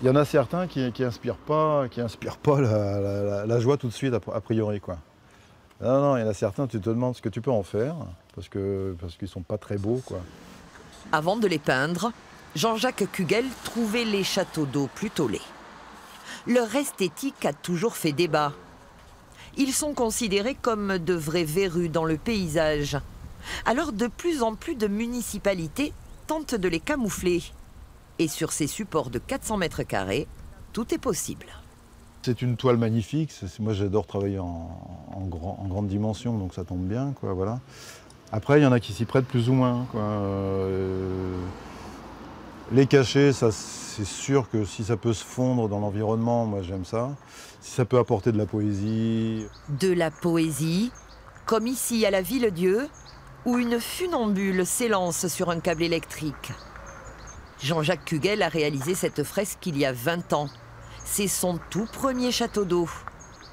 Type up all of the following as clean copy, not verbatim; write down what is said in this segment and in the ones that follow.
Il y en a certains qui inspirent pas la joie tout de suite, a priori, quoi. Non, non, il y en a certains, tu te demandes ce que tu peux en faire, parce qu'ils sont pas très beaux, quoi. Avant de les peindre, Jean-Jacques Kugel trouvait les châteaux d'eau plutôt laids. Leur esthétique a toujours fait débat. Ils sont considérés comme de vraies verrues dans le paysage. Alors de plus en plus de municipalités tentent de les camoufler. Et sur ces supports de 400 mètres carrés, tout est possible. C'est une toile magnifique. Moi, j'adore travailler en grande dimension, donc ça tombe bien, quoi, voilà. Après, il y en a qui s'y prêtent plus ou moins, quoi. Les cachets, ça, c'est sûr que si ça peut se fondre dans l'environnement, moi, j'aime ça. Si ça peut apporter de la poésie. De la poésie, comme ici à la Ville-Dieu, où une funambule s'élance sur un câble électrique. Jean-Jacques Kugel a réalisé cette fresque il y a 20 ans. C'est son tout premier château d'eau.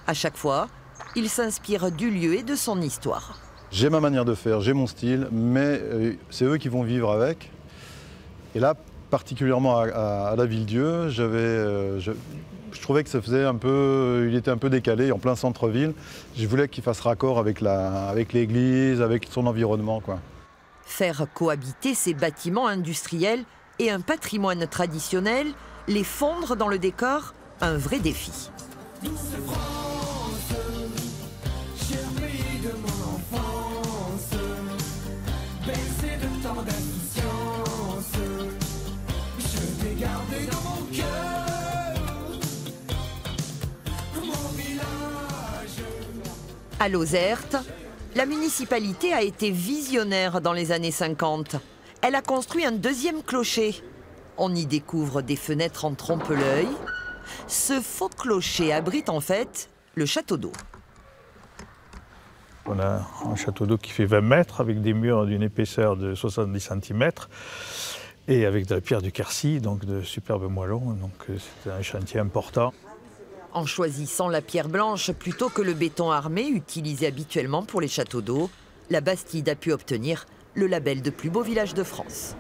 À chaque fois, il s'inspire du lieu et de son histoire. J'ai ma manière de faire, j'ai mon style, mais c'est eux qui vont vivre avec. Et là, particulièrement à la Ville-Dieu, je trouvais que ça faisait il était un peu décalé, en plein centre-ville. Je voulais qu'il fasse raccord avec l'église, avec son environnement, quoi. Faire cohabiter ces bâtiments industriels et un patrimoine traditionnel, les fondre dans le décor, un vrai défi. À Lozerte, la municipalité a été visionnaire dans les années 50. Elle a construit un deuxième clocher. On y découvre des fenêtres en trompe-l'œil. Ce faux clocher abrite en fait le château d'eau. On a un château d'eau qui fait 20 mètres avec des murs d'une épaisseur de 70 cm et avec de la pierre du Quercy, donc de superbes moellons. Donc c'est un chantier important. En choisissant la pierre blanche plutôt que le béton armé utilisé habituellement pour les châteaux d'eau, la Bastide a pu obtenir le label de plus beau village de France.